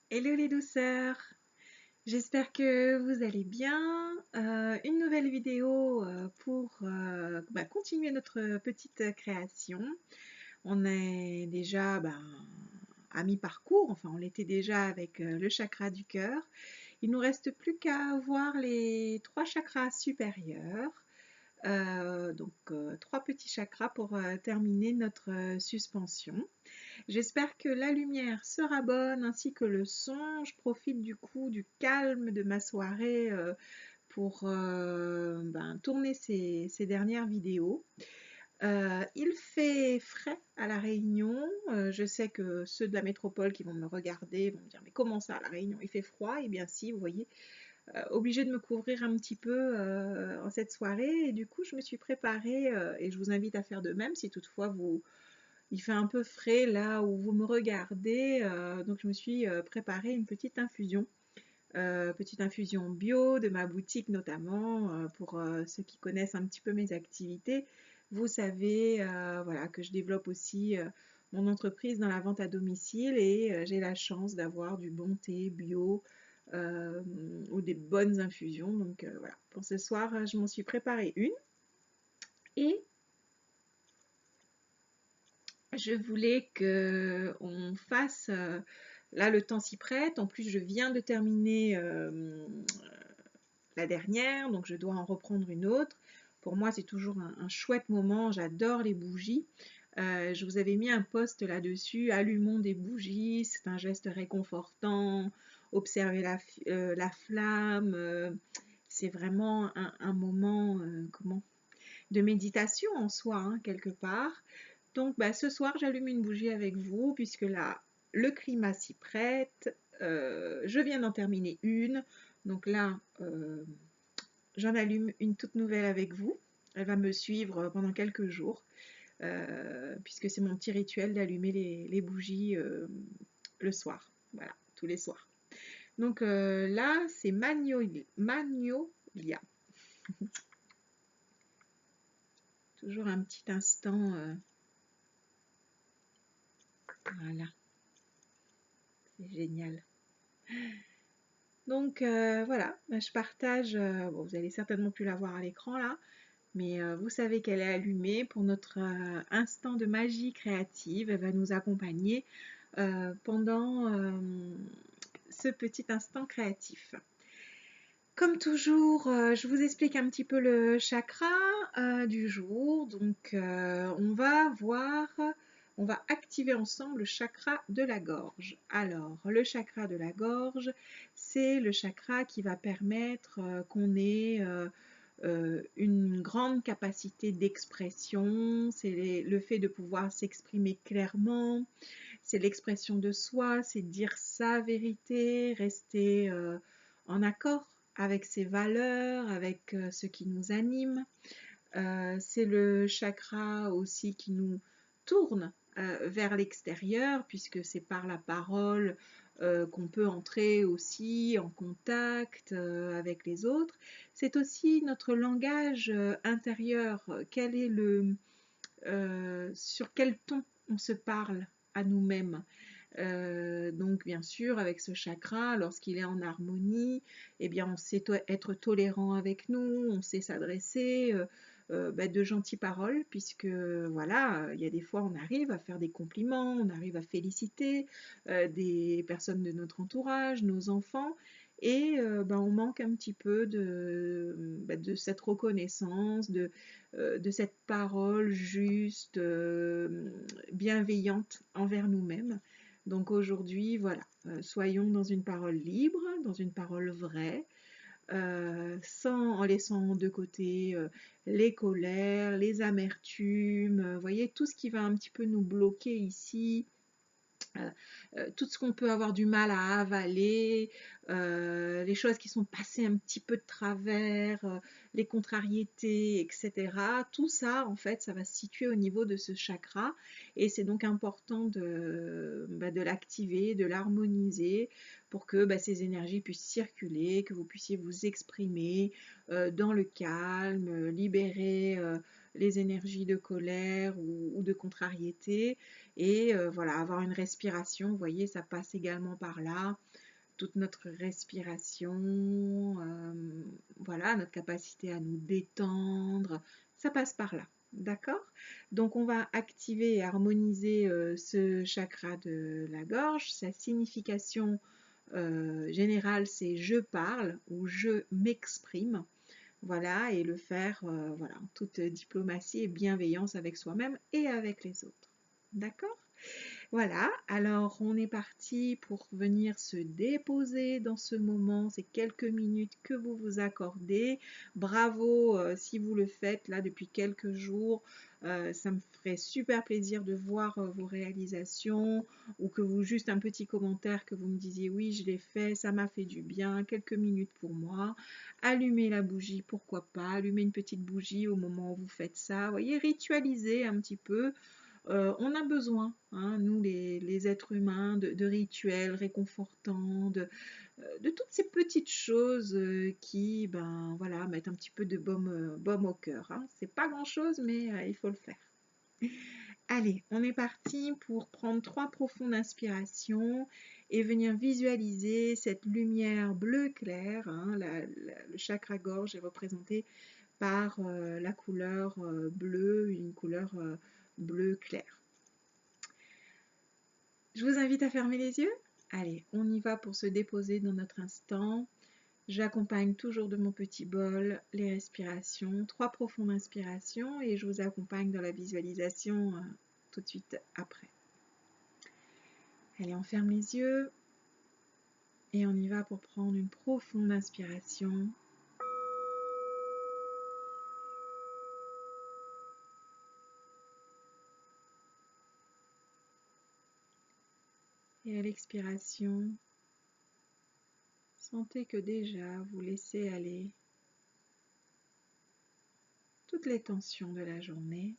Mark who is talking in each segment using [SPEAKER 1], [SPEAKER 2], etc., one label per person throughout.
[SPEAKER 1] Hello les douceurs, j'espère que vous allez bien. Une nouvelle vidéo pour continuer notre petite création. On est déjà à mi-parcours, enfin on l'était déjà avec le chakra du cœur. Il nous reste plus qu'à voir les trois chakras supérieurs. Trois petits chakras pour terminer notre suspension. J'espère que la lumière sera bonne ainsi que le son. Je profite du coup du calme de ma soirée pour tourner ces dernières vidéos. Il fait frais à La Réunion. Je sais que ceux de la métropole qui vont me regarder vont me dire mais comment ça à La Réunion il fait froid? Eh bien si, vous voyez, obligée de me couvrir un petit peu en cette soirée et du coup je me suis préparée et je vous invite à faire de même si toutefois il fait un peu frais là où vous me regardez, donc je me suis préparé une petite infusion bio de ma boutique notamment, pour ceux qui connaissent un petit peu mes activités. Vous savez voilà, que je développe aussi mon entreprise dans la vente à domicile et j'ai la chance d'avoir du bon thé bio ou des bonnes infusions. Donc voilà, pour ce soir, je m'en suis préparé une et je voulais que on fasse. Là, le temps s'y prête. En plus, je viens de terminer la dernière, donc je dois en reprendre une autre. Pour moi, c'est toujours un chouette moment. J'adore les bougies. Je vous avais mis un post là-dessus. Allumons des bougies. C'est un geste réconfortant. Observez la flamme. C'est vraiment un moment de méditation en soi, hein, quelque part. Donc ce soir, j'allume une bougie avec vous, puisque là, le climat s'y prête. Je viens d'en terminer une. Donc là, j'en allume une toute nouvelle avec vous. Elle va me suivre pendant quelques jours, puisque c'est mon petit rituel d'allumer les bougies le soir. Voilà, tous les soirs. Donc là, c'est Magnolia. Toujours un petit instant. Voilà, c'est génial. Donc voilà, je partage, bon, vous allez certainement plus la voir à l'écran là, mais vous savez qu'elle est allumée pour notre instant de magie créative. Elle va nous accompagner pendant ce petit instant créatif. Comme toujours, je vous explique un petit peu le chakra du jour. Donc, on va activer ensemble le chakra de la gorge. Alors, le chakra de la gorge, c'est le chakra qui va permettre qu'on ait une grande capacité d'expression. C'est le fait de pouvoir s'exprimer clairement. C'est l'expression de soi, c'est dire sa vérité, rester en accord avec ses valeurs, avec ce qui nous anime. C'est le chakra aussi qui nous tourne vers l'extérieur, puisque c'est par la parole qu'on peut entrer aussi en contact avec les autres. C'est aussi notre langage intérieur. Sur quel ton on se parle à nous-mêmes. Donc bien sûr, avec ce chakra, lorsqu'il est en harmonie, eh bien on sait être tolérant avec nous, on sait s'adresser de gentilles paroles, puisque voilà, il y a des fois on arrive à faire des compliments, on arrive à féliciter des personnes de notre entourage, nos enfants, et on manque un petit peu de cette reconnaissance, de cette parole juste, bienveillante envers nous-mêmes. Donc aujourd'hui, voilà, soyons dans une parole libre, dans une parole vraie, en laissant de côté les colères, les amertumes, vous voyez, tout ce qui va un petit peu nous bloquer ici, tout ce qu'on peut avoir du mal à avaler, les choses qui sont passées un petit peu de travers, les contrariétés, etc. Tout ça, en fait, ça va se situer au niveau de ce chakra et c'est donc important de l'activer, de l'harmoniser pour que ces énergies puissent circuler, que vous puissiez vous exprimer dans le calme, libérer les énergies de colère ou de contrariété. Et voilà, avoir une respiration, vous voyez, ça passe également par là. Toute notre respiration, voilà, notre capacité à nous détendre, ça passe par là. D'accord? Donc on va activer et harmoniser ce chakra de la gorge. Sa signification générale, c'est je parle ou je m'exprime. Voilà, et le faire voilà, en toute diplomatie et bienveillance avec soi-même et avec les autres. D'accord? Voilà, alors on est parti pour venir se déposer dans ce moment, ces quelques minutes que vous vous accordez. Bravo si vous le faites là depuis quelques jours. Ça me ferait super plaisir de voir vos réalisations ou que vous, juste un petit commentaire que vous me disiez oui, je l'ai fait, ça m'a fait du bien, quelques minutes pour moi. Allumez la bougie, pourquoi pas, allumez une petite bougie au moment où vous faites ça. Vous voyez, ritualisez un petit peu. On a besoin, hein, nous les êtres humains, de rituels réconfortants, de toutes ces petites choses qui ben, voilà, mettent un petit peu de baume au cœur. Hein. C'est pas grand-chose, mais il faut le faire. Allez, on est parti pour prendre 3 profondes inspirations et venir visualiser cette lumière bleu clair. Hein, le chakra gorge est représenté par la couleur bleue, une couleur bleu clair. Je vous invite à fermer les yeux. Allez, on y va pour se déposer dans notre instant. J'accompagne toujours de mon petit bol les respirations, 3 profondes inspirations et je vous accompagne dans la visualisation tout de suite après. Allez, on ferme les yeux et on y va pour prendre une profonde inspiration. Et à l'expiration, sentez que déjà vous laissez aller toutes les tensions de la journée.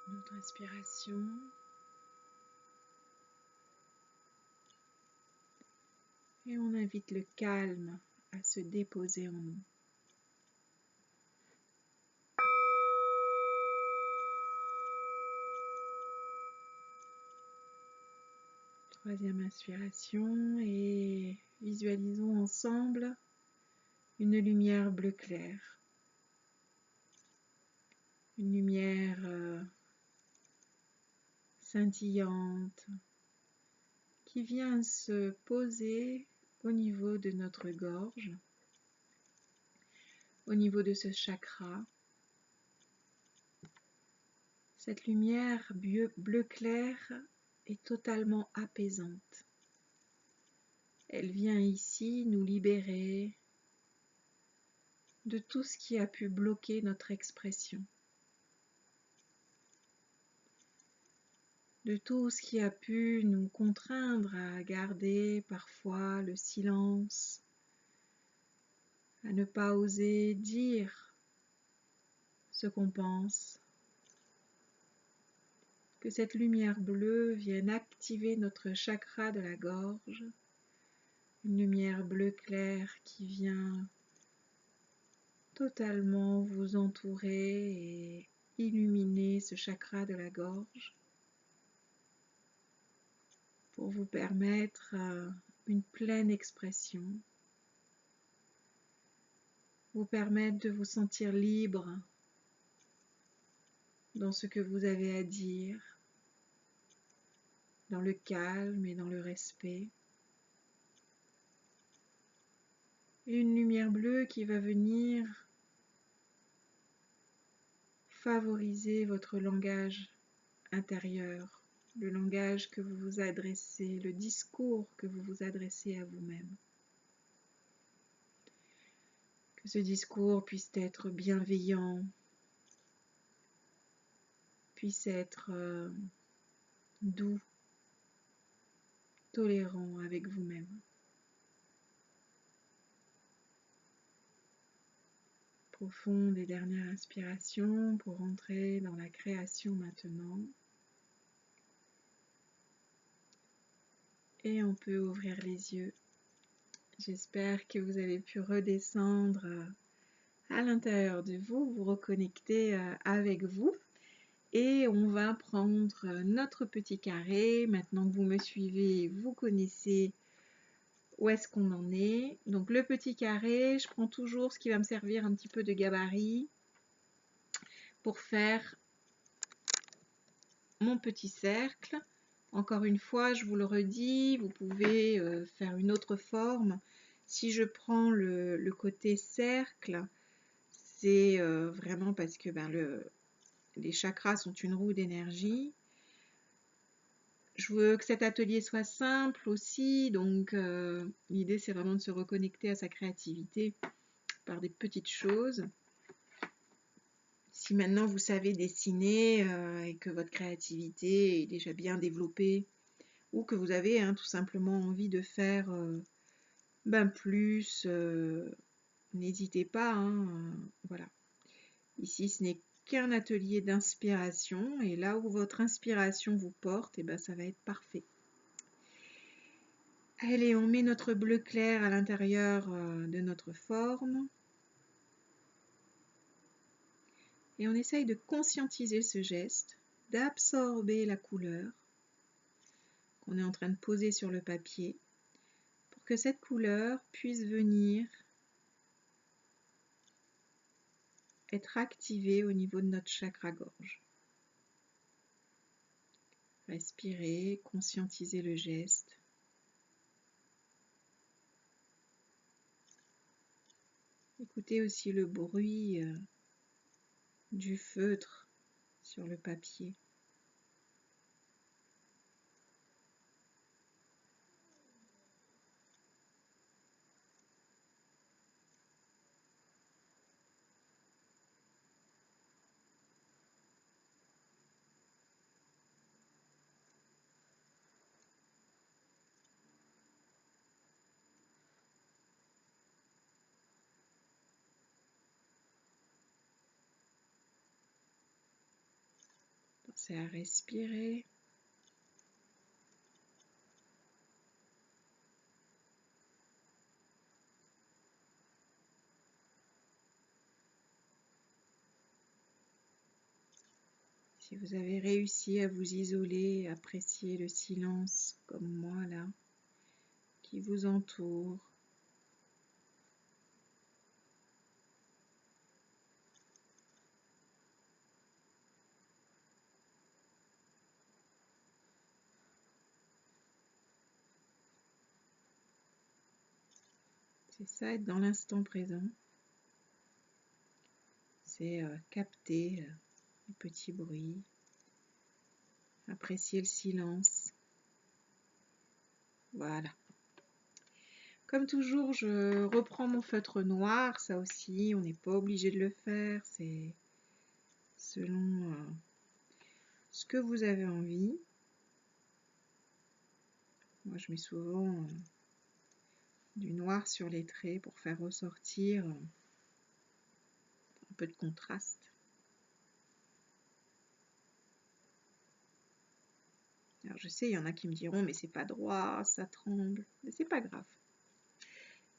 [SPEAKER 1] Notre inspiration. Et on invite le calme à se déposer en nous. Troisième inspiration et visualisons ensemble une lumière bleu clair. Une lumière scintillante qui vient se poser au niveau de notre gorge, au niveau de ce chakra. Cette lumière bleu clair est totalement apaisante. Elle vient ici nous libérer de tout ce qui a pu bloquer notre expression, de tout ce qui a pu nous contraindre à garder parfois le silence, à ne pas oser dire ce qu'on pense. Que cette lumière bleue vienne activer notre chakra de la gorge, une lumière bleu clair qui vient totalement vous entourer et illuminer ce chakra de la gorge pour vous permettre une pleine expression, vous permettre de vous sentir libre dans ce que vous avez à dire, dans le calme et dans le respect. Une lumière bleue qui va venir favoriser votre langage intérieur, le langage que vous vous adressez, le discours que vous vous adressez à vous-même. Que ce discours puisse être bienveillant, puisse être doux, tolérant avec vous-même. Profonde et dernière inspiration pour entrer dans la création maintenant. Et on peut ouvrir les yeux J'espère que vous avez pu redescendre à l'intérieur de vous, vous reconnecter avec vous. Et on va prendre notre petit carré. Maintenant que vous me suivez, vous connaissez où est-ce qu'on en est. Donc le petit carré, je prends toujours ce qui va me servir un petit peu de gabarit pour faire mon petit cercle. Encore une fois, je vous le redis, vous pouvez faire une autre forme. Si je prends le côté cercle, c'est vraiment parce que les chakras sont une roue d'énergie. Je veux que cet atelier soit simple aussi, donc l'idée c'est vraiment de se reconnecter à sa créativité par des petites choses. Si maintenant vous savez dessiner et que votre créativité est déjà bien développée, ou que vous avez tout simplement envie de faire plus, n'hésitez pas. Voilà. Ici, ce n'est qu'un atelier d'inspiration, et là où votre inspiration vous porte, et ça va être parfait. Allez, on met notre bleu clair à l'intérieur de notre forme. Et on essaye de conscientiser ce geste, d'absorber la couleur qu'on est en train de poser sur le papier, pour que cette couleur puisse venir être activée au niveau de notre chakra-gorge. Respirez, conscientisez le geste. Écoutez aussi le bruit du feutre sur le papier. Pensez à respirer. Si vous avez réussi à vous isoler, apprécier le silence comme moi là, qui vous entoure. C'est ça, être dans l'instant présent. C'est capter les petits bruits, apprécier le silence. Voilà. Comme toujours, je reprends mon feutre noir. Ça aussi, on n'est pas obligé de le faire. C'est selon ce que vous avez envie. Moi, je mets souvent du noir sur les traits pour faire ressortir un peu de contraste. Alors je sais, il y en a qui me diront, mais c'est pas droit, ça tremble. Mais c'est pas grave.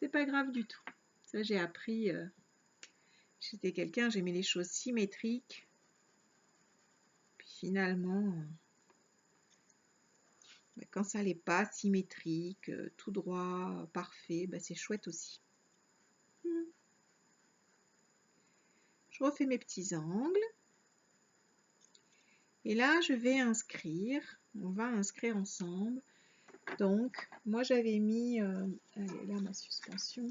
[SPEAKER 1] C'est pas grave du tout. Ça, j'ai appris. J'étais quelqu'un, j'aimais les choses symétriques. Puis finalement, quand ça n'est pas symétrique, tout droit, parfait, c'est chouette aussi. Je refais mes petits angles. Et là, je vais inscrire. On va inscrire ensemble. Donc, moi, j'avais mis... allez, là, ma suspension.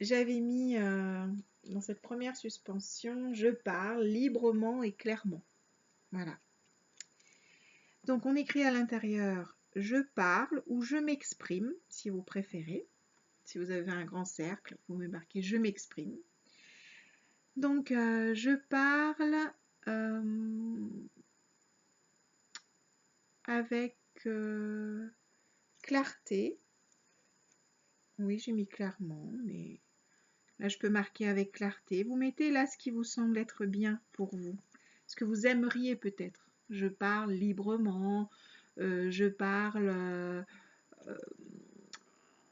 [SPEAKER 1] J'avais mis dans cette première suspension, je parle librement et clairement. Voilà. Donc, on écrit à l'intérieur, je parle ou je m'exprime, si vous préférez. Si vous avez un grand cercle, vous me marquez je m'exprime. Donc, je parle avec clarté. Oui, j'ai mis clairement, mais là, je peux marquer avec clarté. Vous mettez là ce qui vous semble être bien pour vous. Ce que vous aimeriez peut-être. Je parle librement, je parle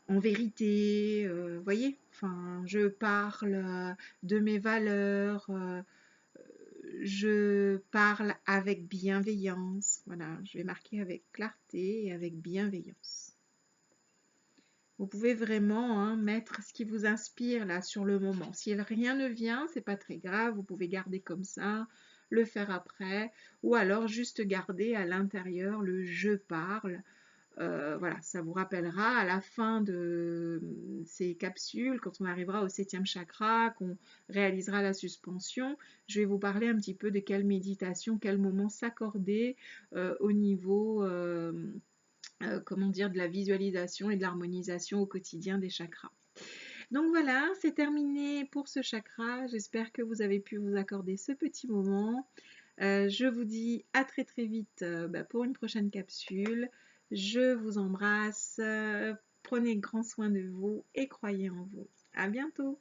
[SPEAKER 1] en vérité, voyez, enfin, je parle de mes valeurs, je parle avec bienveillance. Voilà, je vais marquer avec clarté et avec bienveillance. Vous pouvez vraiment mettre ce qui vous inspire là sur le moment. Si rien ne vient, c'est pas très grave, vous pouvez garder comme ça, le faire après, ou alors juste garder à l'intérieur le je parle. Voilà, ça vous rappellera à la fin de ces capsules, quand on arrivera au 7e chakra, qu'on réalisera la suspension, je vais vous parler un petit peu de quelle méditation, quel moment s'accorder au niveau comment dire, de la visualisation et de l'harmonisation au quotidien des chakras. Donc voilà, c'est terminé pour ce chakra. J'espère que vous avez pu vous accorder ce petit moment. Je vous dis à très très vite pour une prochaine capsule. Je vous embrasse. Prenez grand soin de vous et croyez en vous. À bientôt.